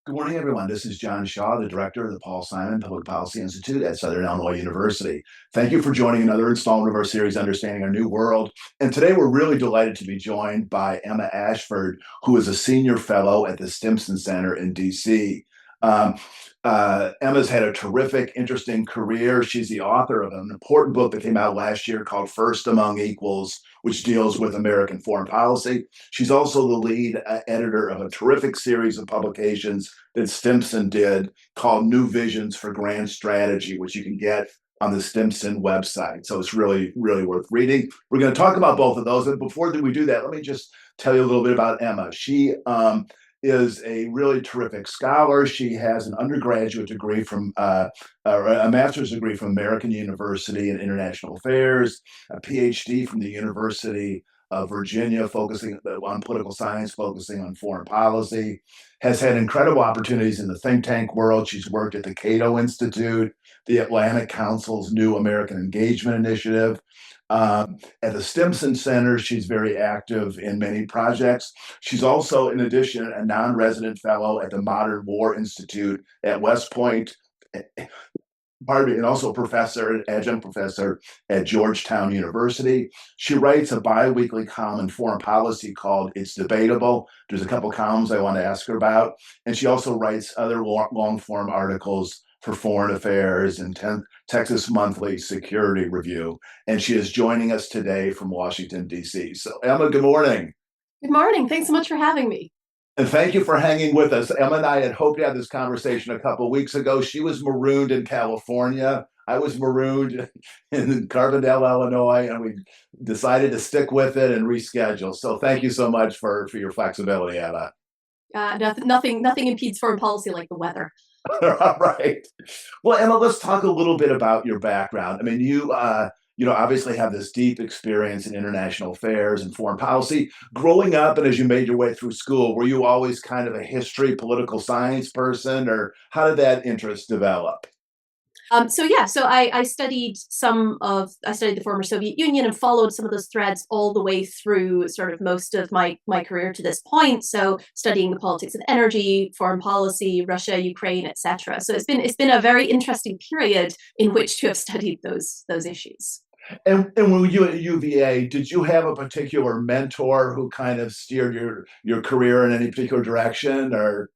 Good morning, everyone. This is John Shaw, the director of the Paul Simon Public Policy Institute at Southern Illinois University. Thank you for joining another installment of our series, Understanding Our New World. And today we're really delighted to be joined by Emma Ashford, who is a senior fellow at the Stimson Center in DC. Um, Emma's had a terrific, interesting career. She's the author of an important book that came out last year called First Among Equals, which deals with American foreign policy. She's also the lead editor of a terrific series of publications that Stimson did called New Visions for Grand Strategy, which you can get on the Stimson website. So it's really, really worth reading. We're going to talk about both of those. And before we do that, let me just tell you a little bit about Emma. She is a really terrific scholar. She has an undergraduate degree or a master's degree from American University in International Affairs, a PhD from the University of Virginia, focusing on political science, focusing on foreign policy, has had incredible opportunities in the think tank world. She's worked at the Cato Institute, the Atlantic Council's New American Engagement Initiative. At the Stimson Center, she's very active in many projects. She's also, in addition, a non-resident fellow at the Modern War Institute at West Point, pardon me, and also adjunct professor at Georgetown University. She writes a bi-weekly column in foreign policy called It's Debatable. There's a couple columns I want to ask her about. And she also writes other long-form articles for Foreign Affairs and Texas Monthly Security Review. And she is joining us today from Washington, D.C. So, Emma, good morning. Good morning. Thanks so much for having me. And thank you for hanging with us. Emma and I had hoped to have this conversation a couple of weeks ago. She was marooned in California. I was marooned in Carbondale, Illinois, and we decided to stick with it and reschedule. So thank you so much for your flexibility, Emma. Nothing impedes foreign policy like the weather. All right. Well, Emma, let's talk a little bit about your background. I mean, you obviously have this deep experience in international affairs and foreign policy. Growing up and as you made your way through school, were you always kind of a history, political science person, or how did that interest develop? I studied I studied the former Soviet Union and followed some of those threads all the way through sort of most of my career to this point. So studying the politics of energy, foreign policy, Russia, Ukraine, etc. So it's been a very interesting period in which to have studied those issues. And when you at UVA, did you have a particular mentor who kind of steered your career in any particular direction, or?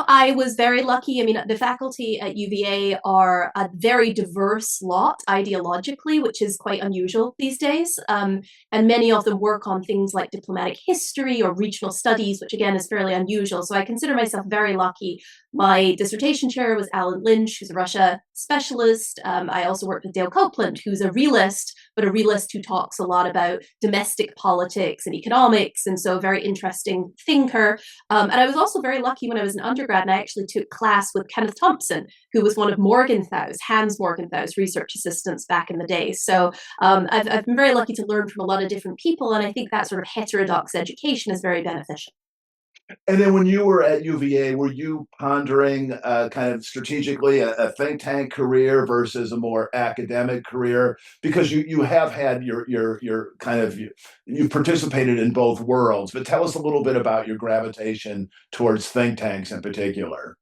I was very lucky. I mean, the faculty at UVA are a very diverse lot ideologically, which is quite unusual these days. And many of them work on things like diplomatic history or regional studies, which again is fairly unusual. So I consider myself very lucky. My dissertation chair was Alan Lynch, who's a Russia specialist. I also worked with Dale Copeland, who's a realist, but a realist who talks a lot about domestic politics and economics, and so a very interesting thinker. And I was also very lucky when I was an undergrad, and I actually took class with Kenneth Thompson, who was one of Hans Morgenthau's research assistants back in the day. So I've been very lucky to learn from a lot of different people, and I think that sort of heterodox education is very beneficial. And then when you were at UVA, were you pondering kind of strategically a think tank career versus a more academic career? Because you have had your kind of you participated in both worlds, but tell us a little bit about your gravitation towards think tanks in particular.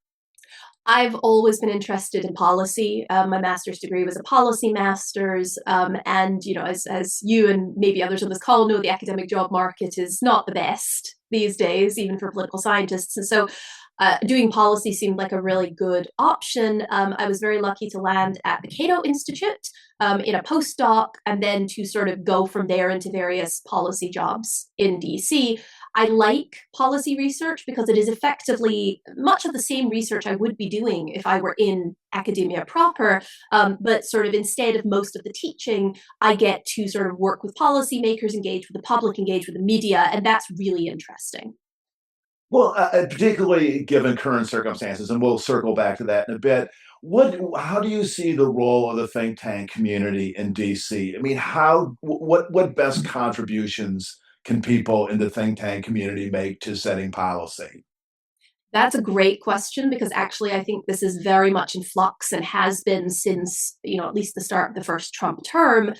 I've always been interested in policy. My master's degree was a policy master's, and as you and maybe others on this call know, the academic job market is not the best these days, even for political scientists. And so, doing policy seemed like a really good option. I was very lucky to land at the Cato Institute in a postdoc, and then to sort of go from there into various policy jobs in DC. I like policy research because it is effectively much of the same research I would be doing if I were in academia proper, but sort of instead of most of the teaching, I get to sort of work with policymakers, engage with the public, engage with the media, and that's really interesting. Well, particularly given current circumstances, and we'll circle back to that in a bit. How do you see the role of the think tank community in DC? I mean, what best contributions can people in the think tank community make to setting policy? That's a great question because actually I think this is very much in flux and has been since, at least the start of the first Trump term.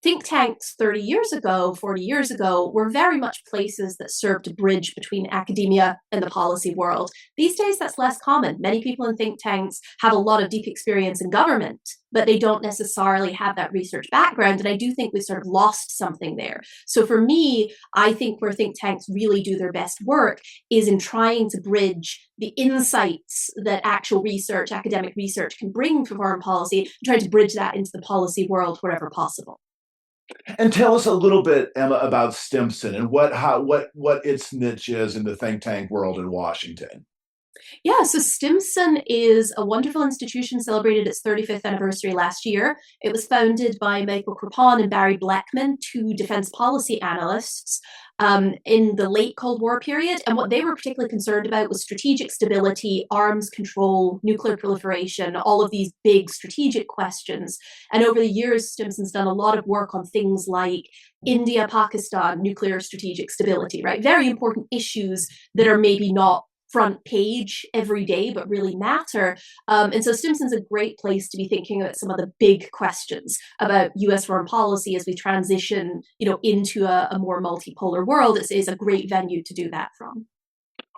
Think tanks 30 years ago, 40 years ago, were very much places that served to bridge between academia and the policy world. These days, that's less common. Many people in think tanks have a lot of deep experience in government, but they don't necessarily have that research background. And I do think we've sort of lost something there. So for me, I think where think tanks really do their best work is in trying to bridge the insights that actual research, academic research can bring to foreign policy, and trying to bridge that into the policy world wherever possible. And tell us a little bit, Emma, about Stimson and what its niche is in the think tank world in Washington. Yeah, so Stimson is a wonderful institution, celebrated its 35th anniversary last year. It was founded by Michael Crepon and Barry Blackman, two defense policy analysts, in the late Cold War period. And what they were particularly concerned about was strategic stability, arms control, nuclear proliferation, all of these big strategic questions. And over the years, Stimson's done a lot of work on things like India, Pakistan, nuclear strategic stability, right? Very important issues that are maybe not front page every day, but really matter. And so Stimson's a great place to be thinking about some of the big questions about US foreign policy as we transition, into a more multipolar world. It's a great venue to do that from.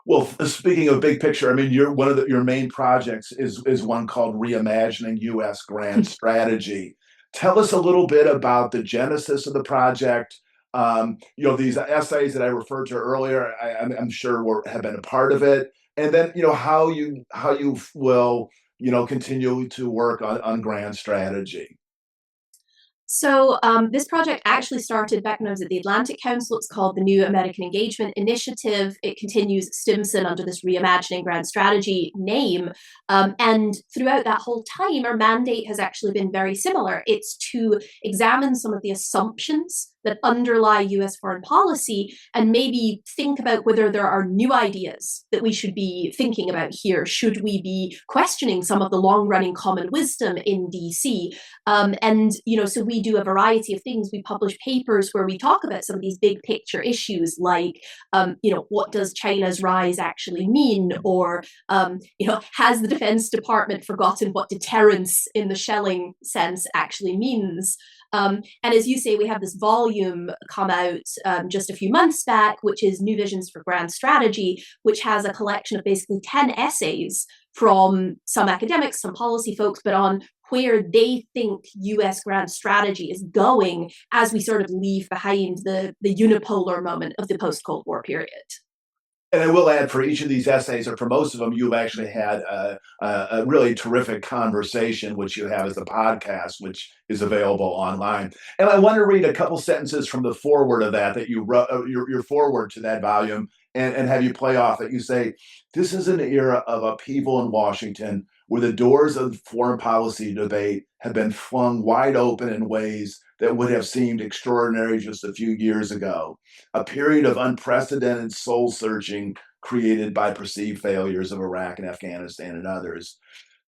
Well, speaking of big picture, I mean, one of your main projects is one called Reimagining U.S. Grand Strategy. Tell us a little bit about the genesis of the project. These essays that I referred to earlier, I'm sure have been a part of it, and then how you will continue to work on grand strategy. So this project actually started back when I was at the Atlantic Council. It's called the New American Engagement Initiative. It continues Stimson under this Reimagining Grand Strategy name. And throughout that whole time, our mandate has actually been very similar. It's to examine some of the assumptions that underlie US foreign policy and maybe think about whether there are new ideas that we should be thinking about here. Should we be questioning some of the long-running common wisdom in DC? So we do a variety of things. We publish papers where we talk about some of these big picture issues like, what does China's rise actually mean? Or, has the Defense Department forgotten what deterrence in the shelling sense actually means? And as you say, we have this volume come out just a few months back, which is New Visions for Grand Strategy, which has a collection of basically 10 essays from some academics, some policy folks, but on where they think US grand strategy is going as we sort of leave behind the unipolar moment of the post-Cold War period. And I will add, for each of these essays, or for most of them, you've actually had a really terrific conversation, which you have as a podcast, which is available online. And I want to read a couple sentences from the foreword of that you wrote, your foreword to that volume, and have you play off it. You say, "This is an era of upheaval in Washington, where the doors of foreign policy debate have been flung wide open in ways that would have seemed extraordinary just a few years ago. A period of unprecedented soul searching created by perceived failures of Iraq and Afghanistan and others."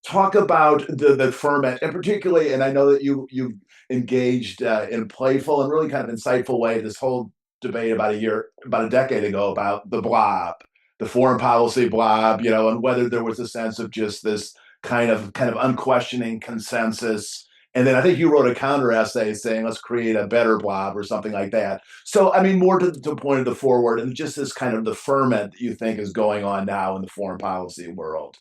Talk about the ferment, and particularly, and I know that you've engaged in a playful and really kind of insightful way this whole debate about a decade ago about the blob, the foreign policy blob, and whether there was a sense of just this kind of unquestioning consensus. And then I think you wrote a counter essay saying, let's create a better blob or something like that. So, I mean, more to the point of the forward and just this kind of the ferment that you think is going on now in the foreign policy world.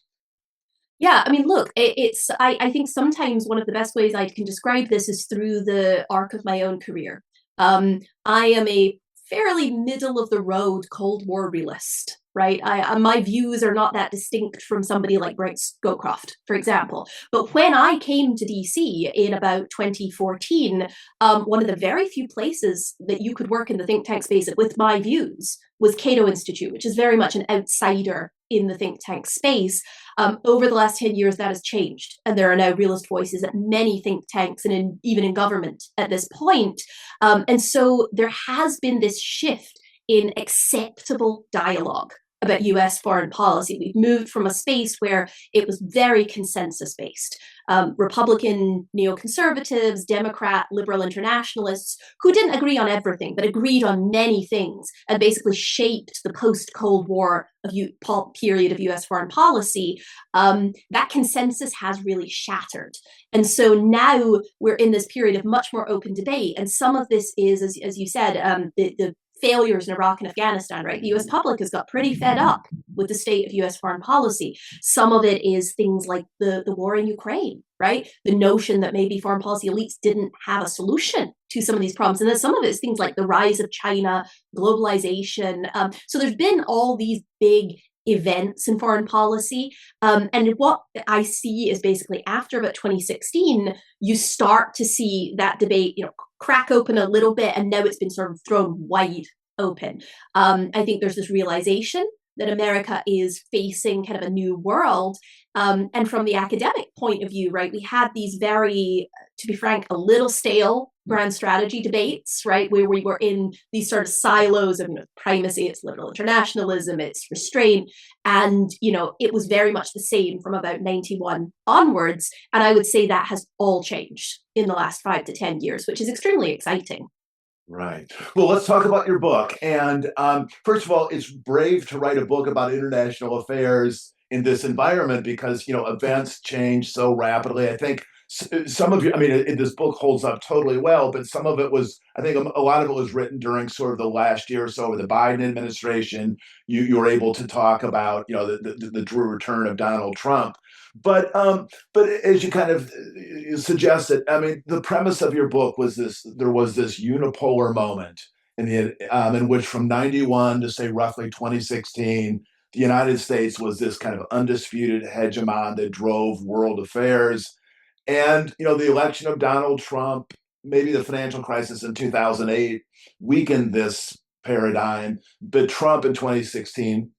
Yeah, I mean, look, I think sometimes one of the best ways I can describe this is through the arc of my own career. I am a fairly middle of the road Cold War realist, right? My views are not that distinct from somebody like Brent Scowcroft, for example. But when I came to DC in about 2014, one of the very few places that you could work in the think tank space with my views was Cato Institute, which is very much an outsider in the think tank space. Over the last 10 years, that has changed. And there are now realist voices at many think tanks and even in government at this point. And so there has been this shift in acceptable dialogue about US foreign policy. We've moved from a space where it was very consensus based. Republican neoconservatives, Democrat liberal internationalists who didn't agree on everything, but agreed on many things and basically shaped the post-Cold War period of US foreign policy. That consensus has really shattered. And so now we're in this period of much more open debate. And some of this is, as you said, the failures in Iraq and Afghanistan, right? The US public has got pretty fed up with the state of US foreign policy. Some of it is things like the war in Ukraine, right? The notion that maybe foreign policy elites didn't have a solution to some of these problems. And then some of it is things like the rise of China, globalization. So there's been all these big events in foreign policy. And what I see is basically after about 2016, you start to see that debate, crack open a little bit, and now it's been sort of thrown wide open. I think there's this realization that America is facing kind of a new world. And from the academic point of view, right, we had these very, to be frank, a little stale grand strategy debates, right, where we were in these sort of silos of primacy, it's liberal internationalism, it's restraint. And, it was very much the same from about 91 onwards. And I would say that has all changed in the last 5 to 10 years, which is extremely exciting. Right. Well, let's talk about your book. And first of all, it's brave to write a book about international affairs in this environment because, events change so rapidly. I think some of you, this book holds up totally well, but some of it was, I think a lot of it was written during sort of the last year or so of the Biden administration. You were able to talk about, the return of Donald Trump. But as you kind of suggested, the premise of your book was there was this unipolar moment in which from 91 to say roughly 2016, the United States was this kind of undisputed hegemon that drove world affairs. And, the election of Donald Trump, maybe the financial crisis in 2008 weakened this paradigm, but Trump in 2016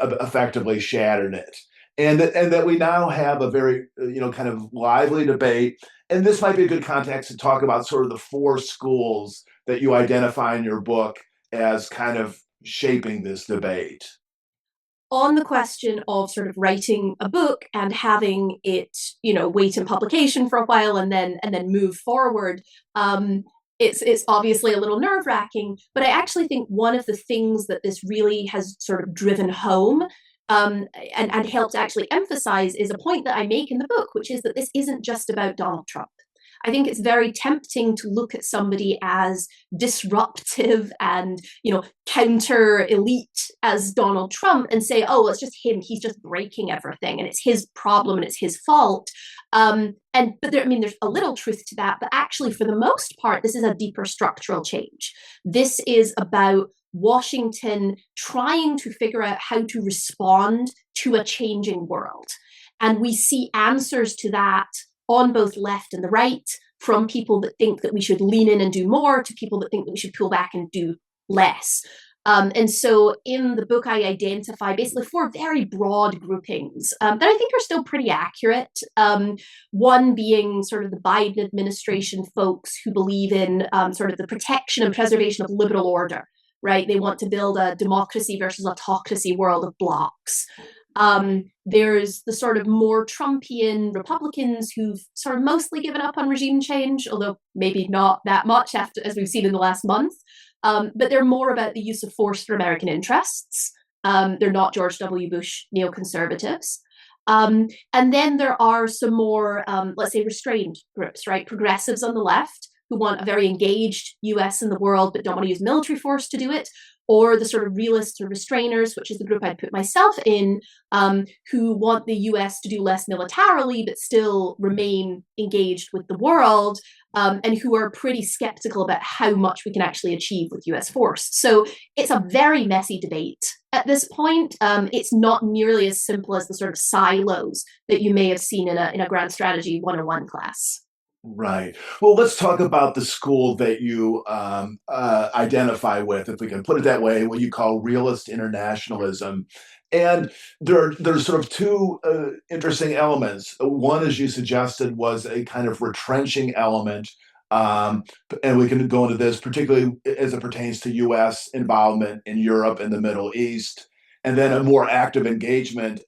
effectively shattered it. And that we now have a very, kind of lively debate. And this might be a good context to talk about sort of the 4 schools that you identify in your book as kind of shaping this debate. On the question of sort of writing a book and having it, wait in publication for a while and then move forward, it's obviously a little nerve-wracking, but I actually think one of the things that this really has sort of driven home and helped actually emphasize is a point that I make in the book, which is that this isn't just about Donald Trump. I think it's very tempting to look at somebody as disruptive and, counter elite as Donald Trump and say, oh, well, it's just him. He's just breaking everything and it's his problem and it's his fault. But there's a little truth to that. But actually, for the most part, this is a deeper structural change. This is about Washington trying to figure out how to respond to a changing world. And we see answers to that on both left and the right, from people that think that we should lean in and do more to people that think that we should pull back and do less. And so in the book, I identify basically 4 very broad groupings that I think are still pretty accurate. One being sort of the Biden administration folks who believe in sort of the protection and preservation of liberal order, right? They want to build a democracy versus autocracy world of blocks. There's the sort of more Trumpian Republicans who've sort of mostly given up on regime change, although maybe not that much as we've seen in the last month. But they're more about the use of force for American interests. They're not George W. Bush neoconservatives. And then there are some more, let's say, restrained groups, right? Progressives on the left who want a very engaged US in the world, but don't want to use military force to do it. Or the sort of realists or restrainers, which is the group I'd put myself in, who want the US to do less militarily, but still remain engaged with the world, and who are pretty skeptical about how much we can actually achieve with US force. So it's a very messy debate at this point. It's not nearly as simple as the sort of silos that you may have seen in a grand strategy 101 class. Right. Well, let's talk about the school that you identify with, if we can put it that way, what you call realist internationalism. And there's sort of 2 interesting elements. One, as you suggested, was a kind of retrenching element. And we can go into this, particularly as it pertains to U.S. involvement in Europe and the Middle East. and then a more active engagement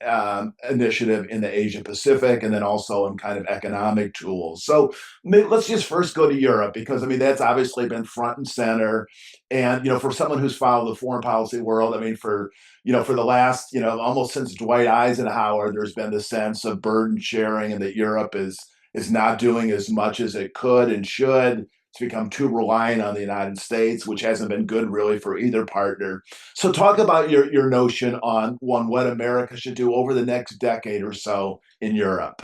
initiative in the Asia Pacific, and then also in kind of economic tools. So let's just first go to Europe, because I mean that's obviously been front and center. And for someone who's followed the foreign policy world, I mean for the last almost since Dwight Eisenhower, there's been the sense of burden sharing, and that Europe is not doing as much as it could and should. It's become too reliant on the United States, which hasn't been good really for either partner. So talk about your notion on what America should do over the next decade or so in Europe.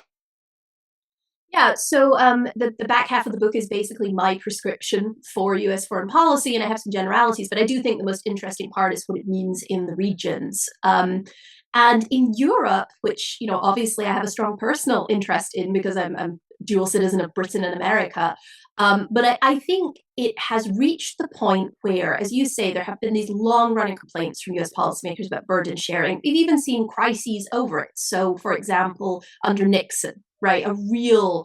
Yeah, so the back half of the book is basically my prescription for US foreign policy, and I have some generalities, but I do think the most interesting part is what it means in the regions. And in Europe, which, obviously I have a strong personal interest in because I'm dual citizen of Britain and America, but I think it has reached the point where, as you say, there have been these long-running complaints from US policymakers about burden sharing. We've even seen crises over it. So, for example, under Nixon, right, a real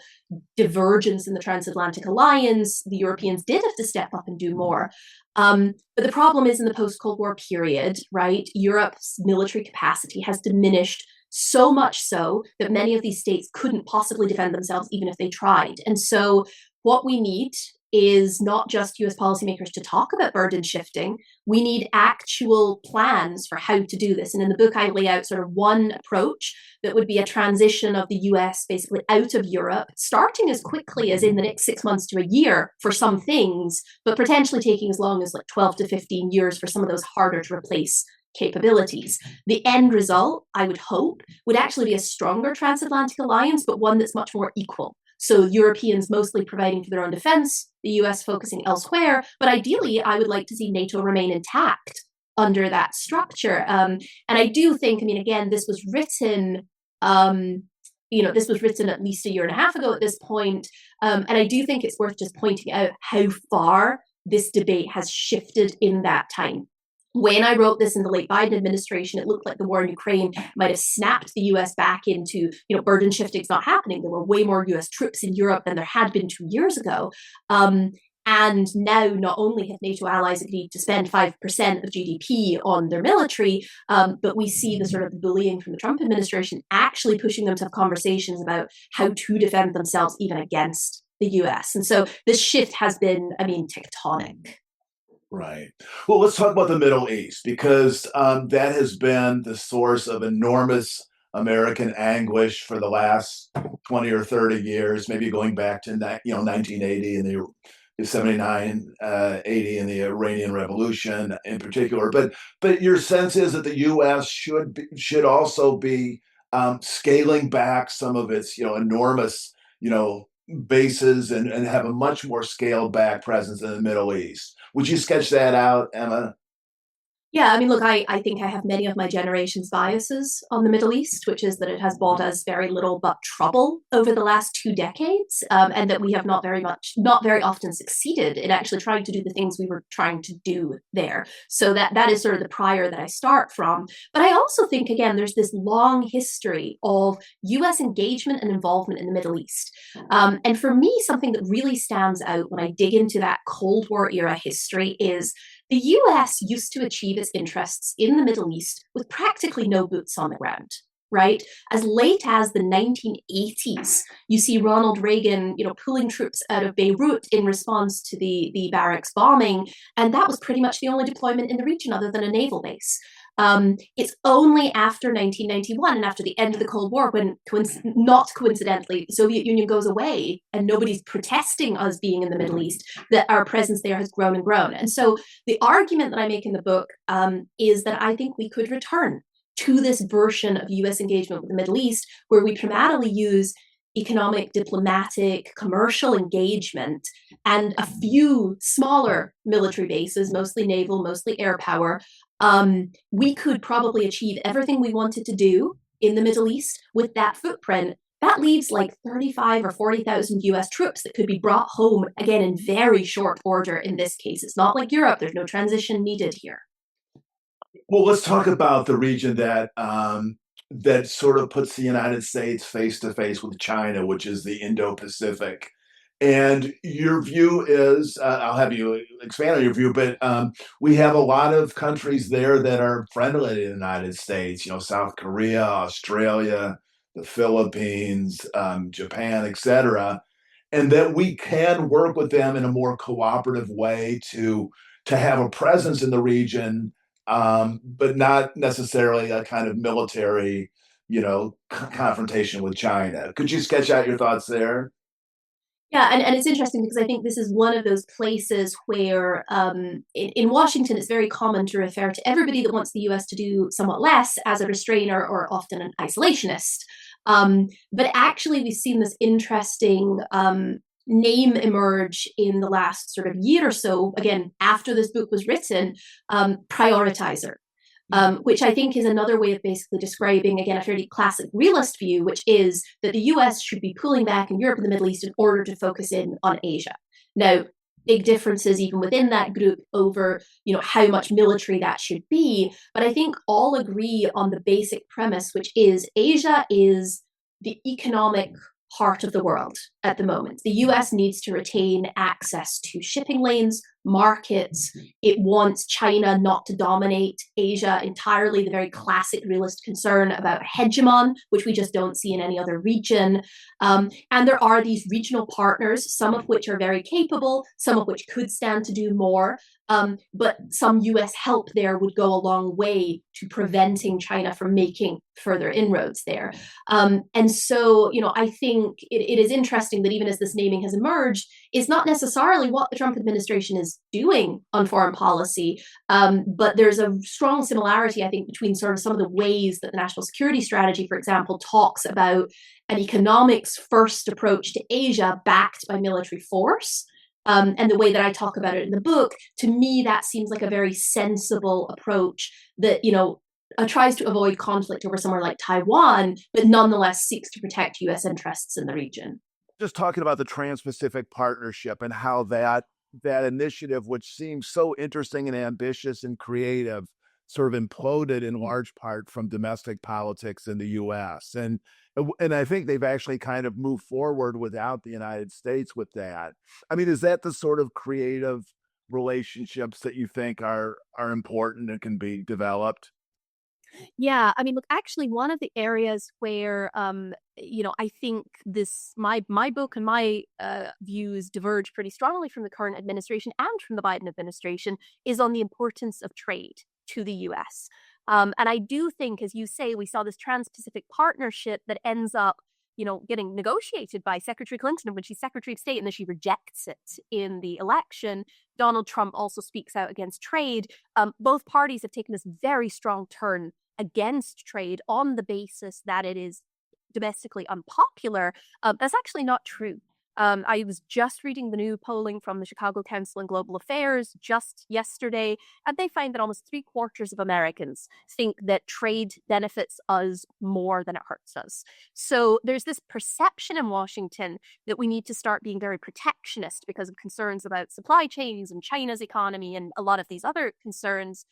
divergence in the transatlantic alliance. The Europeans did have to step up and do more. But the problem is in the post-Cold War period, right, Europe's military capacity has diminished so much so that many of these states couldn't possibly defend themselves even if they tried. And so what we need is not just US policymakers to talk about burden shifting. We need actual plans for how to do this. And in the book, I lay out sort of one approach that would be a transition of the US basically out of Europe, starting as quickly as in the next 6 months to a year for some things, but potentially taking as long as like 12 to 15 years for some of those harder to replace capabilities. The end result, I would hope, would actually be a stronger transatlantic alliance, but one that's much more equal. So Europeans mostly providing for their own defense, the US focusing elsewhere. But ideally, I would like to see NATO remain intact under that structure. And I do think, I mean, again, this was written, this was written at least a year and a half ago at this point. And I do think it's worth just pointing out how far this debate has shifted in that time. When I wrote this in the late Biden administration, it looked like the war in Ukraine might have snapped the US back into, burden shifting's not happening. There were way more US troops in Europe than there had been 2 years ago. And now not only have NATO allies agreed to spend 5% of GDP on their military, but we see the sort of bullying from the Trump administration actually pushing them to have conversations about how to defend themselves even against the US. And so this shift has been, tectonic. Right. Well, let's talk about the Middle East, because that has been the source of enormous American anguish for the last 20 or 30 years, maybe going back to 1980 and the 79, 80 and the Iranian Revolution in particular. But your sense is that the U.S. should also be scaling back some of its enormous bases, and have a much more scaled back presence in the Middle East. Would you sketch that out, Emma? Yeah, look, I think I have many of my generation's biases on the Middle East, which is that it has brought us very little but trouble over the last 2 decades, and that we have not very often succeeded in actually trying to do the things we were trying to do there. So that is sort of the prior that I start from. But I also think, again, there's this long history of US engagement and involvement in the Middle East. And for me, something that really stands out when I dig into that Cold War era history is the US used to achieve its interests in the Middle East with practically no boots on the ground, right? As late as the 1980s, you see Ronald Reagan, pulling troops out of Beirut in response to the barracks bombing, and that was pretty much the only deployment in the region other than a naval base. It's only after 1991 and after the end of the Cold War, when not coincidentally, the Soviet Union goes away and nobody's protesting us being in the Middle East, that our presence there has grown and grown. And so the argument that I make in the book is that I think we could return to this version of US engagement with the Middle East, where we primarily use economic, diplomatic, commercial engagement and a few smaller military bases, mostly naval, mostly air power. We could probably achieve everything we wanted to do in the Middle East with that footprint. That leaves like 35 or 40,000 US troops that could be brought home, again, in very short order in this case. It's not like Europe. There's no transition needed here. Well, let's talk about the region that that sort of puts the United States face to face with China, which is the Indo-Pacific. And your view is, I'll have you expand on your view, but we have a lot of countries there that are friendly to the United States, South Korea, Australia, the Philippines, Japan, etc., and that we can work with them in a more cooperative way to have a presence in the region, but not necessarily a kind of military, confrontation with China. Could you sketch out your thoughts there? Yeah, and it's interesting because I think this is one of those places where in Washington it's very common to refer to everybody that wants the US to do somewhat less as a restrainer or often an isolationist. But actually, we've seen this interesting name emerge in the last sort of year or so, again, after this book was written, prioritizer. Which I think is another way of basically describing, again, a fairly classic realist view, which is that the US should be pulling back in Europe and the Middle East in order to focus in on Asia. Now, big differences even within that group over, how much military that should be. But I think all agree on the basic premise, which is Asia is the economic heart of the world at the moment. The US needs to retain access to shipping lanes, markets. It wants China not to dominate Asia entirely, the very classic realist concern about hegemon, which we just don't see in any other region. And there are these regional partners, some of which are very capable, some of which could stand to do more. But some US help there would go a long way to preventing China from making further inroads there. And so, I think it is interesting that even as this naming has emerged, it's not necessarily what the Trump administration is doing on foreign policy, but there's a strong similarity, I think, between sort of some of the ways that the national security strategy, for example, talks about an economics first approach to Asia backed by military force. And the way that I talk about it in the book, to me, that seems like a very sensible approach that, tries to avoid conflict over somewhere like Taiwan, but nonetheless seeks to protect US interests in the region. Just talking about the Trans-Pacific Partnership and how that initiative, which seems so interesting and ambitious and creative, sort of imploded in large part from domestic politics in the U.S. And I think they've actually kind of moved forward without the United States with that. I mean, is that the sort of creative relationships that you think are important and can be developed? Yeah, I mean, look, actually, one of the areas where, I think my book and my views diverge pretty strongly from the current administration and from the Biden administration is on the importance of trade to the U.S. And I do think, as you say, we saw this Trans-Pacific Partnership that ends up, getting negotiated by Secretary Clinton when she's Secretary of State, and then she rejects it in the election. Donald Trump also speaks out against trade. Both parties have taken this very strong turn against trade on the basis that it is domestically unpopular. That's actually not true. I was just reading the new polling from the Chicago Council on Global Affairs just yesterday, and they find that almost 3/4 of Americans think that trade benefits us more than it hurts us. So there's this perception in Washington that we need to start being very protectionist because of concerns about supply chains and China's economy and a lot of these other concerns.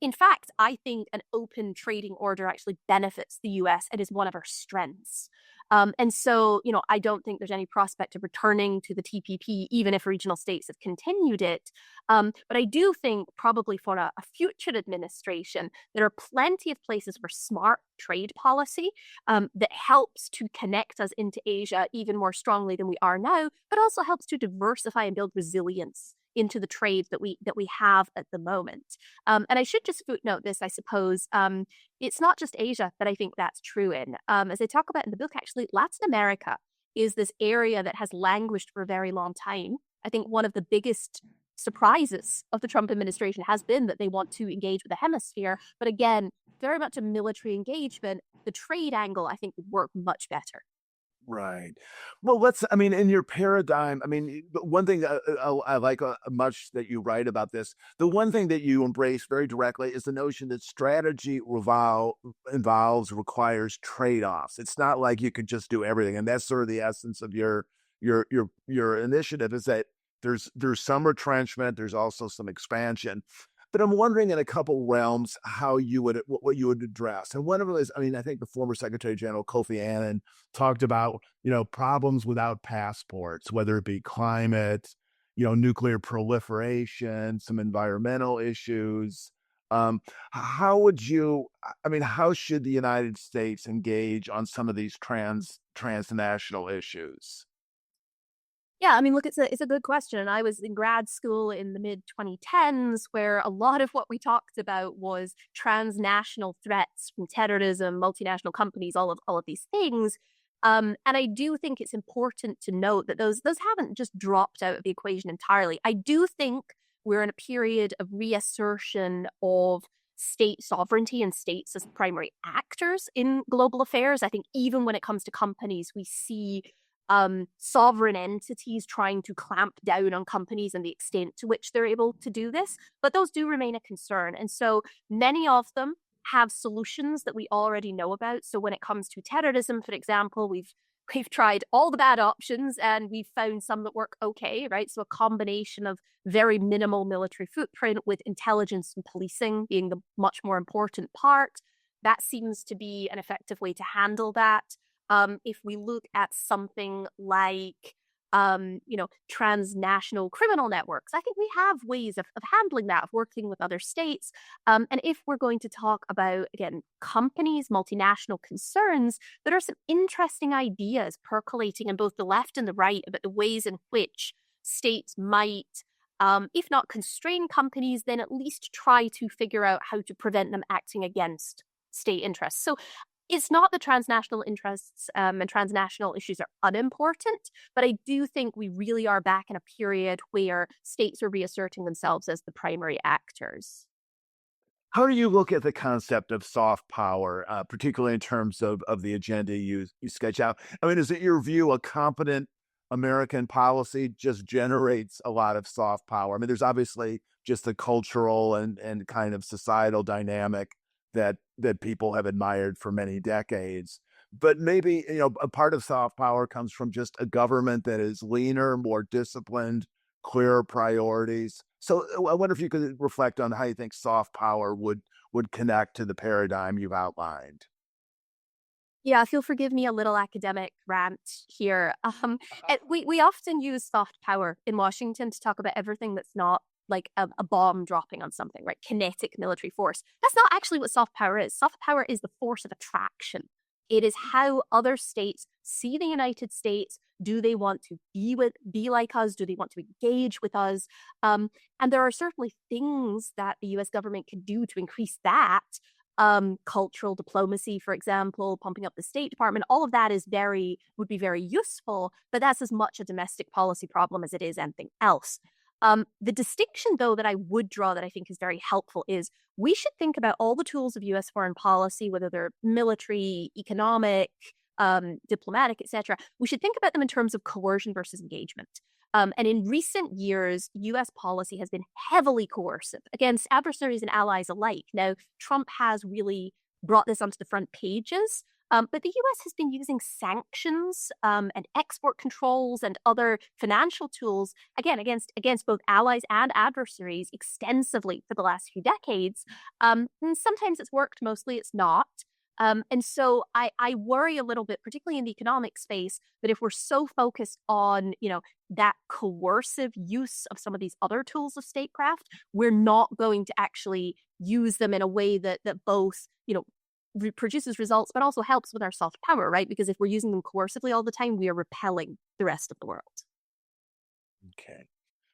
In fact, I think an open trading order actually benefits the US. It is one of our strengths. And so, I don't think there's any prospect of returning to the TPP, even if regional states have continued it. But I do think probably for a future administration, there are plenty of places where smart trade policy that helps to connect us into Asia even more strongly than we are now, but also helps to diversify and build resilience into the trade that we have at the moment. And I should just footnote this, I suppose. It's not just Asia that I think that's true in. As I talk about in the book, actually, Latin America is this area that has languished for a very long time. I think one of the biggest surprises of the Trump administration has been that they want to engage with the hemisphere. But again, very much a military engagement. The trade angle, I think, would work much better. Right. Well, I mean, in your paradigm, I mean, one thing I like much that you write about this, the one thing that you embrace very directly is the notion that strategy requires trade-offs. It's not like you could just do everything. And that's sort of the essence of your initiative is that there's some retrenchment, there's also some expansion. But I'm wondering in a couple realms how you would what you would address. And one of them is, I mean, I think the former Secretary General Kofi Annan talked about, problems without passports, whether it be climate, nuclear proliferation, some environmental issues. Um, how would you, I mean, how should the United States engage on some of these transnational issues? Yeah, I mean, look, it's a good question. I was in grad school in the mid 2010s, where a lot of what we talked about was transnational threats from terrorism, multinational companies, all of these things. And I do think it's important to note that those haven't just dropped out of the equation entirely. I do think we're in a period of reassertion of state sovereignty and states as primary actors in global affairs. I think even when it comes to companies, we see sovereign entities trying to clamp down on companies and the extent to which they're able to do this. But those do remain a concern. And so many of them have solutions that we already know about. So when it comes to terrorism, for example, we've tried all the bad options and we've found some that work okay, right? So a combination of very minimal military footprint with intelligence and policing being the much more important part. That seems to be an effective way to handle that. If we look at something like, transnational criminal networks, I think we have ways of handling that, of working with other states. And if we're going to talk about, again, companies, multinational concerns, there are some interesting ideas percolating in both the left and the right about the ways in which states might, if not constrain companies, then at least try to figure out how to prevent them acting against state interests. So it's not that transnational interests and transnational issues are unimportant, but I do think we really are back in a period where states are reasserting themselves as the primary actors. How do you look at the concept of soft power, particularly in terms of the agenda you sketch out? I mean, is it your view a competent American policy just generates a lot of soft power? I mean, there's obviously just the cultural and kind of societal dynamic that people have admired for many decades. But maybe, a part of soft power comes from just a government that is leaner, more disciplined, clearer priorities. So I wonder if you could reflect on how you think soft power would connect to the paradigm you've outlined. Yeah, if you'll forgive me a little academic rant here. We often use soft power in Washington to talk about everything that's not like a bomb dropping on something, right? Kinetic military force. That's not actually what soft power is. Soft power is the force of attraction. It is how other states see the United States. Do they want to be like us? Do they want to engage with us? And there are certainly things that the U.S. government can do to increase that. Cultural diplomacy, for example, pumping up the State Department, all of that would be very useful, but that's as much a domestic policy problem as it is anything else. The distinction, though, that I would draw that I think is very helpful is we should think about all the tools of U.S. foreign policy, whether they're military, economic, diplomatic, etc. We should think about them in terms of coercion versus engagement. And in recent years, US policy has been heavily coercive against adversaries and allies alike. Now, Trump has really brought this onto the front pages, but the US has been using sanctions and export controls and other financial tools, again, against both allies and adversaries extensively for the last few decades. And sometimes it's worked, mostly it's not. And so I worry a little bit, particularly in the economic space, that if we're so focused on, that coercive use of some of these other tools of statecraft, we're not going to actually use them in a way that both, produces results, but also helps with our soft power, right? Because if we're using them coercively all the time, we are repelling the rest of the world. Okay.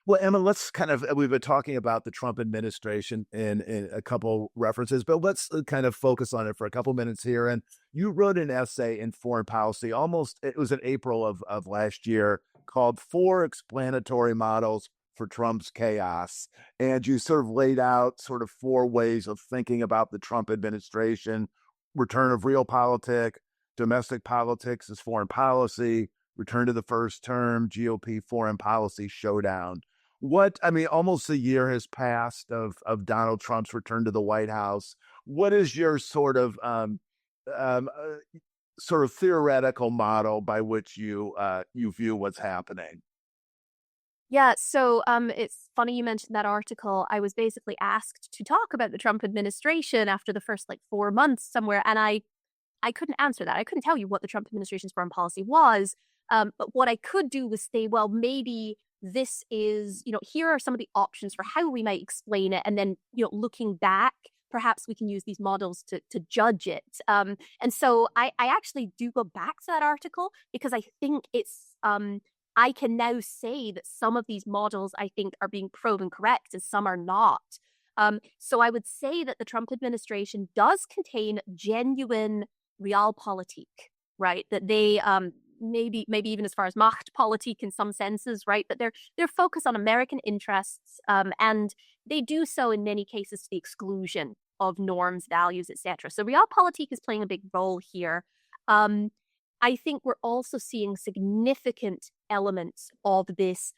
Well, Emma, let's we've been talking about the Trump administration in a couple references, but let's kind of focus on it for a couple minutes here. And you wrote an essay in Foreign Policy, it was in April of last year, called Four Explanatory Models for Trump's Chaos. And you sort of laid out sort of four ways of thinking about the Trump administration: return of realpolitik, domestic politics as foreign policy, return to the first term, GOP foreign policy showdown. Almost a year has passed of Donald Trump's return to the White House. What is your um, uh, sort of theoretical model by which you view what's happening? Yeah, so it's funny you mentioned that article. I was basically asked to talk about the Trump administration after the first like 4 months somewhere, and I couldn't answer that. I couldn't tell you what the Trump administration's foreign policy was. But what I could do was say, well, maybe this is, here are some of the options for how we might explain it. And then, looking back, perhaps we can use these models to judge it. And so I actually do go back to that article because I think I can now say that some of these models I think are being proven correct and some are not. So I would say that the Trump administration does contain genuine realpolitik, right? That they maybe even as far as Machtpolitik in some senses, right? But they're focused on American interests, and they do so in many cases to the exclusion of norms, values, etc. So realpolitik is playing a big role here. I think we're also seeing significant elements of this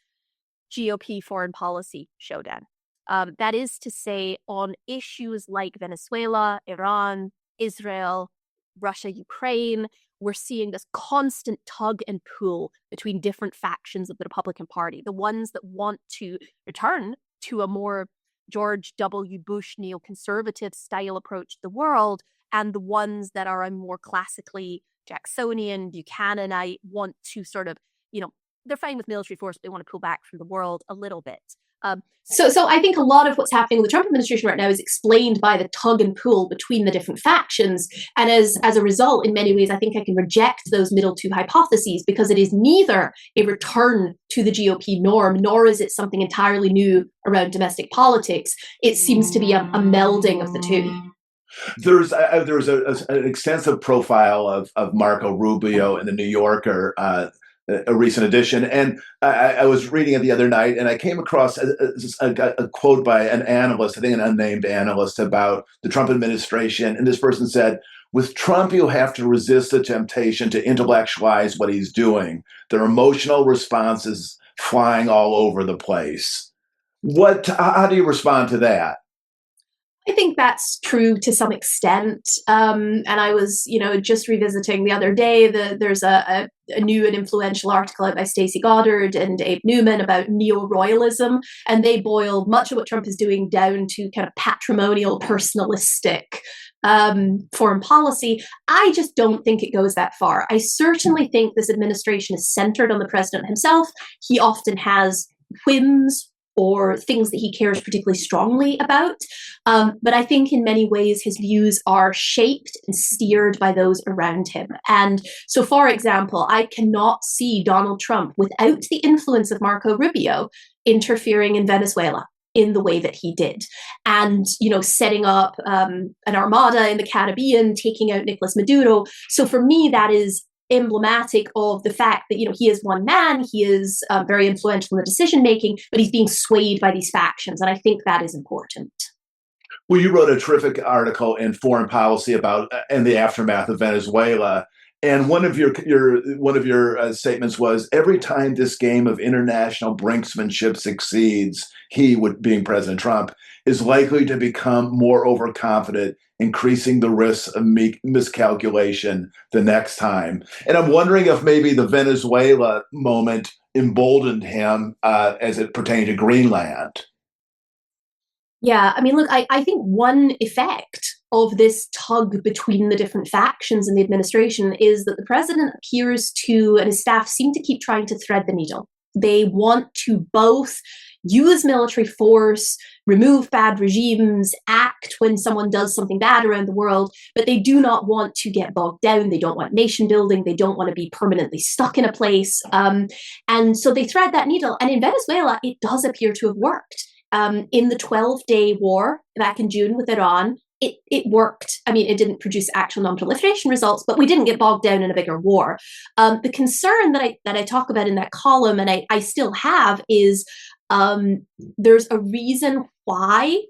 GOP foreign policy showdown. That is to say, on issues like Venezuela, Iran, Israel, Russia, Ukraine, we're seeing this constant tug and pull between different factions of the Republican Party. The ones that want to return to a more George W. Bush neoconservative style approach to the world, and the ones that are a more classically Jacksonian, Buchananite, want to sort of, they're fine with military force, but they want to pull back from the world a little bit. So I think a lot of what's happening with the Trump administration right now is explained by the tug and pull between the different factions. And as a result, in many ways, I think I can reject those middle two hypotheses because it is neither a return to the GOP norm, nor is it something entirely new around domestic politics. It seems to be a melding of the two. There's an extensive profile of Marco Rubio in the New Yorker, a recent edition, and I was reading it the other night, and I came across a quote by an analyst, I think an unnamed analyst, about the Trump administration, and this person said, "With Trump, you have to resist the temptation to intellectualize what he's doing. Their emotional response is flying all over the place." How do you respond to that? I think that's true to some extent. And I was, just revisiting the other day, there's a new and influential article out by Stacey Goddard and Abe Newman about neo-royalism, and they boil much of what Trump is doing down to kind of patrimonial, personalistic foreign policy. I just don't think it goes that far. I certainly think this administration is centered on the president himself. He often has whims or things that he cares particularly strongly about. But I think in many ways his views are shaped and steered by those around him. And so, for example, I cannot see Donald Trump without the influence of Marco Rubio interfering in Venezuela in the way that he did, and setting up an armada in the Caribbean, taking out Nicolas Maduro. So for me, that is emblematic of the fact that he is one man, he is very influential in the decision making, but he's being swayed by these factions, and I think that is important. Well, you wrote a terrific article in Foreign Policy about in the aftermath of Venezuela, and one of your statements was, every time this game of international brinksmanship succeeds, he, being President Trump, is likely to become more overconfident, increasing the risk of miscalculation the next time. And I'm wondering if maybe the Venezuela moment emboldened him as it pertained to Greenland. Yeah, I mean, look, I think one effect of this tug between the different factions in the administration is that the president appears to, and his staff seem to keep trying to thread the needle. They want to both use military force, remove bad regimes, act when someone does something bad around the world, but they do not want to get bogged down. They don't want nation building. They don't want to be permanently stuck in a place. And so they thread that needle. And in Venezuela, it does appear to have worked. In the 12-day war back in June with Iran, it worked. I mean, it didn't produce actual non-proliferation results, but we didn't get bogged down in a bigger war. The concern that I talk about in that column, and I still have, is there's a reason why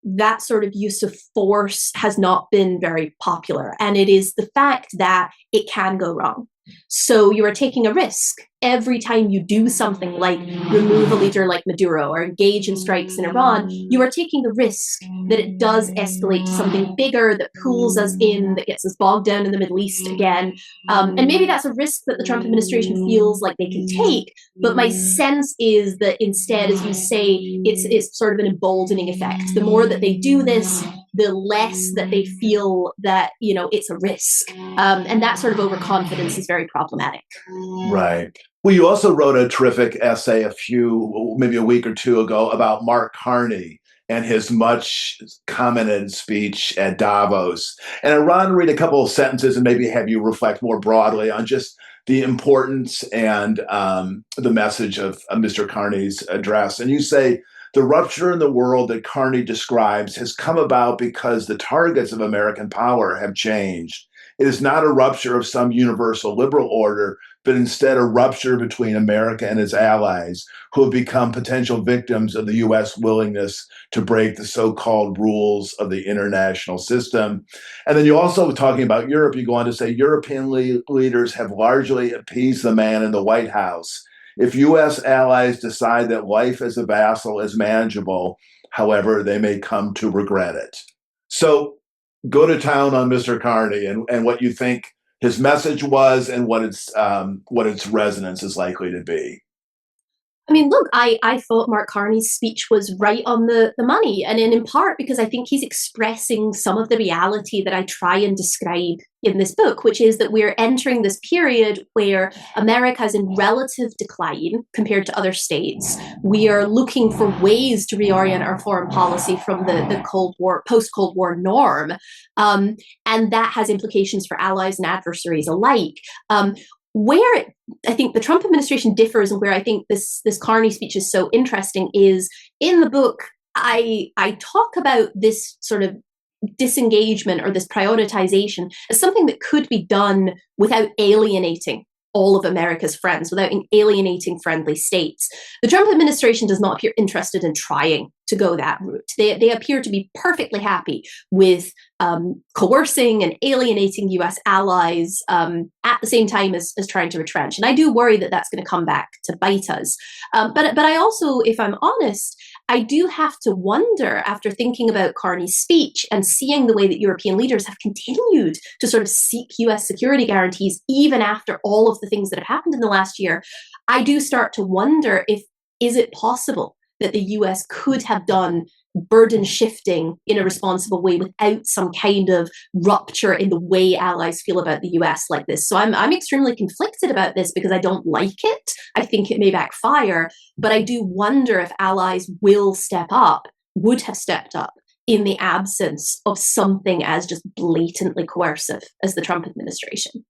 that sort of use of force has not been very popular. And it is the fact that it can go wrong. So you are taking a risk every time you do something like remove a leader like Maduro or engage in strikes in Iran. You are taking the risk that it does escalate to something bigger that pulls us in, that gets us bogged down in the Middle East again. And maybe that's a risk that the Trump administration feels like they can take. But my sense is that instead, as you say, it's sort of an emboldening effect. The more that they do this, the less that they feel that, it's a risk. And that sort of overconfidence is very problematic. Right. Well, you also wrote a terrific essay maybe a week or two ago about Mark Carney and his much commented speech at Davos. And I want to read a couple of sentences and maybe have you reflect more broadly on just the importance and the message of Mr. Carney's address. And you say, the rupture in the world that Carney describes has come about because the targets of American power have changed. It is not a rupture of some universal liberal order, but instead a rupture between America and its allies, who have become potential victims of the U.S. willingness to break the so-called rules of the international system. And then you also, talking about Europe, you go on to say European leaders have largely appeased the man in the White House. If U.S. allies decide that life as a vassal is manageable, however, they may come to regret it. So go to town on Mr. Carney and what you think his message was and what its resonance is likely to be. I mean, look, I thought Mark Carney's speech was right on the money, and in part because I think he's expressing some of the reality that I try and describe in this book, which is that we're entering this period where America is in relative decline compared to other states. We are looking for ways to reorient our foreign policy from the Cold War, post-Cold War norm, and that has implications for allies and adversaries alike. Where I think the Trump administration differs, and where I think this Carney speech is so interesting, is in the book I talk about this sort of disengagement or this prioritization as something that could be done without alienating all of America's friends, without alienating friendly states. The Trump administration does not appear interested in trying to go that route. They appear to be perfectly happy with coercing and alienating U.S. allies at the same time as trying to retrench. And I do worry that that's going to come back to bite us. But I also, if I'm honest, I do have to wonder, after thinking about Carney's speech and seeing the way that European leaders have continued to sort of seek U.S. security guarantees, even after all of the things that have happened in the last year, I do start to wonder is it possible that the U.S. could have done burden shifting in a responsible way without some kind of rupture in the way allies feel about the US like this. So I'm extremely conflicted about this because I don't like it. I think it may backfire, but I do wonder if allies will step up, would have stepped up in the absence of something as just blatantly coercive as the Trump administration.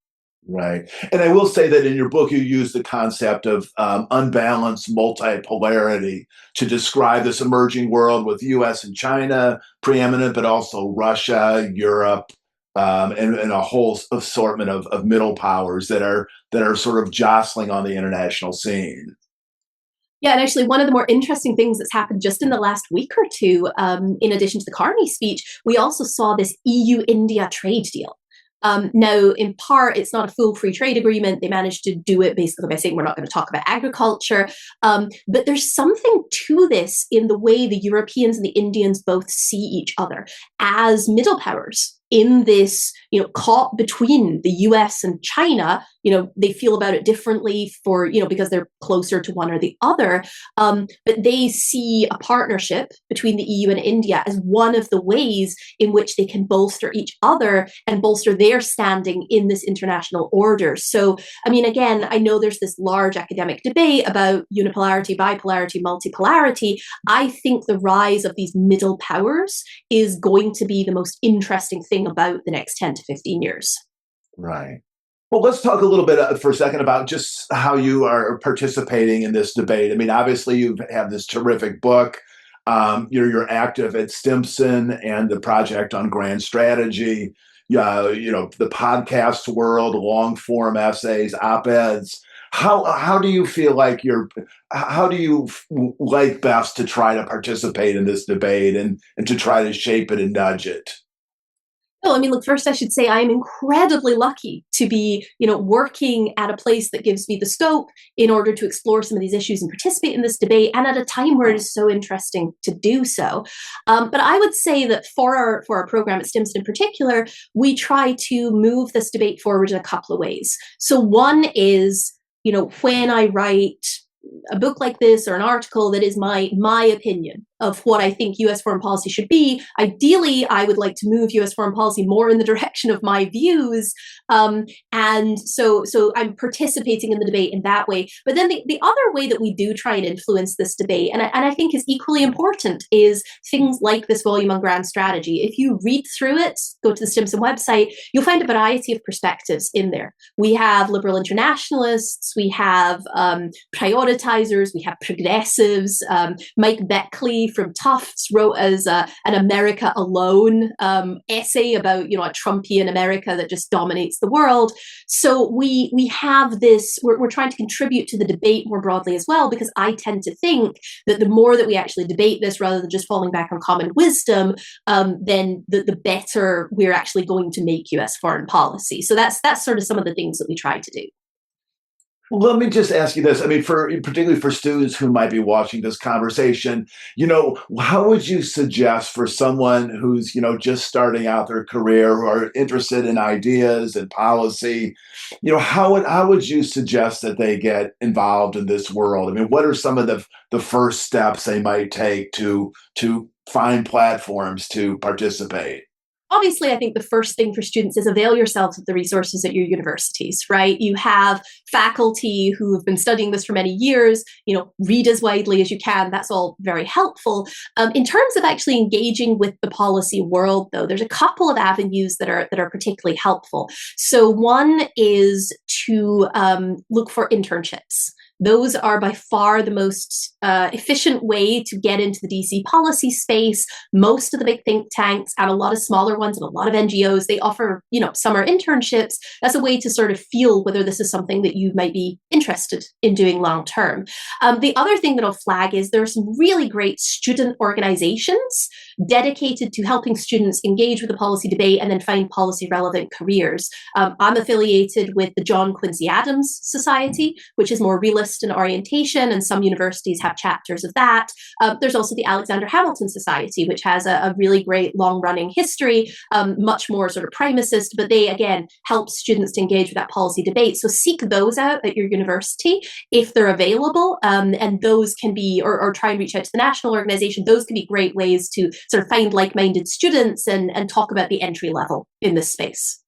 Right. And I will say that in your book, you use the concept of unbalanced multipolarity to describe this emerging world with US and China preeminent, but also Russia, Europe, and a whole assortment of middle powers that are sort of jostling on the international scene. Yeah, and actually, one of the more interesting things that's happened just in the last week or two, in addition to the Carney speech, we also saw this EU-India trade deal. Now, in part, it's not a full free trade agreement. They managed to do it basically by saying we're not going to talk about agriculture. But there's something to this in the way the Europeans and the Indians both see each other as middle powers in this, caught between the US and China. They feel about it differently because they're closer to one or the other. But they see a partnership between the EU and India as one of the ways in which they can bolster each other and bolster their standing in this international order. So, again, I know there's this large academic debate about unipolarity, bipolarity, multipolarity. I think the rise of these middle powers is going to be the most interesting thing about the next 10 to 15 years. Right. Well, let's talk a little bit for a second about just how you are participating in this debate. Obviously, you have this terrific book. You're active at Stimson and the Project on Grand Strategy. The podcast world, long form essays, op-eds. How do you feel like how do you like best to try to participate in this debate and to try to shape it and nudge it? Oh, I mean, look, first I should say I am incredibly lucky to be, working at a place that gives me the scope in order to explore some of these issues and participate in this debate, and at a time where it is so interesting to do so. But I would say that for our program at Stimson in particular, we try to move this debate forward in a couple of ways. So one is, when I write a book like this or an article that is my opinion of what I think US foreign policy should be, ideally I would like to move US foreign policy more in the direction of my views. And so I'm participating in the debate in that way. But then the other way that we do try and influence this debate, and I think is equally important, is things like this volume on grand strategy. If you read through it, go to the Stimson website, you'll find a variety of perspectives in there. We have liberal internationalists, we have prioritizers, we have progressives. Mike Beckley from Tufts wrote as an America Alone essay about, a Trumpian America that just dominates the world. So we have this, we're trying to contribute to the debate more broadly as well, because I tend to think that the more that we actually debate this rather than just falling back on common wisdom, then the better we're actually going to make US foreign policy. So that's sort of some of the things that we try to do. Let me just ask you this. I mean, particularly for students who might be watching this conversation, how would you suggest for someone who's, just starting out their career, who are interested in ideas and policy, how would you suggest that they get involved in this world? I mean, what are some of the first steps they might take to find platforms to participate? Obviously, I think the first thing for students is avail yourselves of the resources at your universities, right? You have faculty who have been studying this for many years, read as widely as you can. That's all very helpful. In terms of actually engaging with the policy world, though, there's a couple of avenues that are particularly helpful. So one is to look for internships. Those are by far the most efficient way to get into the DC policy space. Most of the big think tanks and a lot of smaller ones and a lot of NGOs, they offer, summer internships. That's a way to sort of feel whether this is something that you might be interested in doing long term. The other thing that I'll flag is there are some really great student organizations dedicated to helping students engage with the policy debate and then find policy relevant careers. I'm affiliated with the John Quincy Adams Society, which is more realist in orientation, and some universities have chapters of that. There's also the Alexander Hamilton Society, which has a really great long-running history, much more sort of primacist, but they, again, help students to engage with that policy debate. So seek those out at your university if they're available, and those can be, or try and reach out to the national organization. Those can be great ways to sort of find like-minded students and talk about the entry level in this space.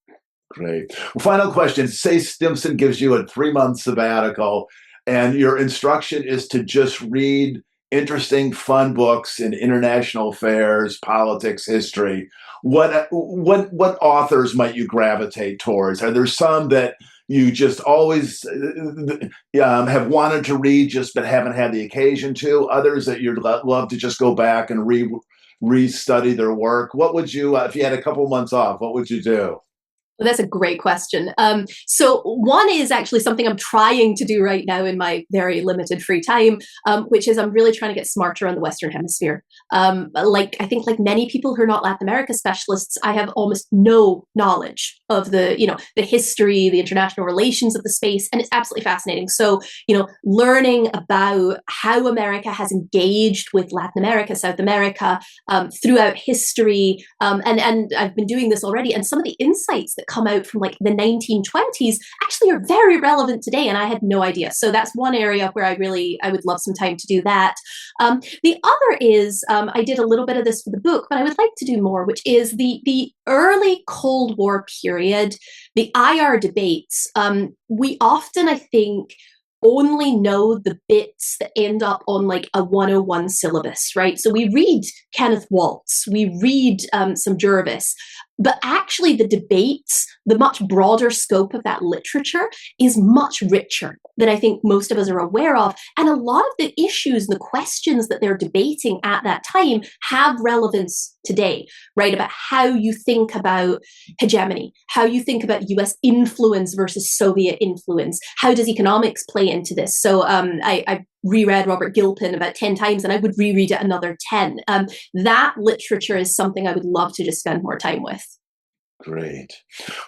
Great. Final question. Say Stimson gives you a 3-month sabbatical, and your instruction is to just read interesting, fun books in international affairs, politics, history. What authors might you gravitate towards? Are there some that you just always have wanted to read, but haven't had the occasion to? Others that you'd love to just go back and re-study their work? What would you, if you had a couple months off, what would you do? Well, that's a great question. So one is actually something I'm trying to do right now in my very limited free time, which is I'm really trying to get smarter on the Western Hemisphere. I think like many people who are not Latin America specialists, I have almost no knowledge of the history, the international relations of the space, and it's absolutely fascinating. So, learning about how America has engaged with Latin America, South America, throughout history, and I've been doing this already, and some of the insights that come out from like the 1920s actually are very relevant today, and I had no idea. So that's one area where I would love some time to do that. The other is I did a little bit of this for the book, but I would like to do more, which is the early Cold War period, the IR debates. We often, I think, only know the bits that end up on like a 101 syllabus, right? So we read Kenneth Waltz, we read some Jervis, but actually the debates, the much broader scope of that literature is much richer than I think most of us are aware of. And a lot of the issues, the questions that they're debating at that time have relevance today, right? About how you think about hegemony, how you think about US influence versus Soviet influence. How does economics play into this? So I reread Robert Gilpin about 10 times, and I would reread it another 10. That literature is something I would love to just spend more time with. Great.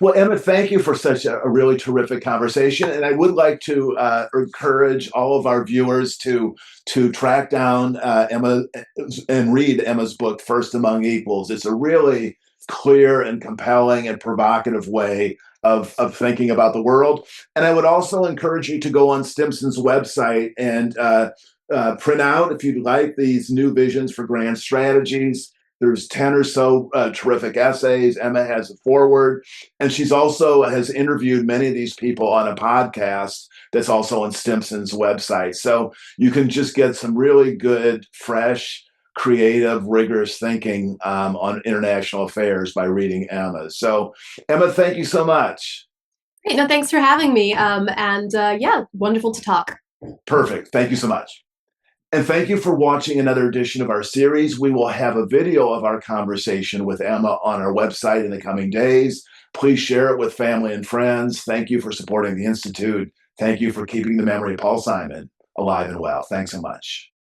Well, Emma, thank you for such a really terrific conversation. And I would like to encourage all of our viewers to track down Emma and read Emma's book, First Among Equals. It's a really clear and compelling and provocative way of thinking about the world. And I would also encourage you to go on Stimson's website and print out, if you'd like, these new visions for grand strategies. There's 10 or so terrific essays. Emma has a foreword, and she's also has interviewed many of these people on a podcast that's also on Stimson's website. So you can just get some really good, fresh, creative, rigorous thinking on international affairs by reading Emma. So Emma, thank you so much. Great. No, thanks for having me. Yeah, wonderful to talk. Perfect. Thank you so much. And thank you for watching another edition of our series. We will have a video of our conversation with Emma on our website in the coming days. Please share it with family and friends. Thank you for supporting the Institute. Thank you for keeping the memory of Paul Simon alive and well. Thanks so much.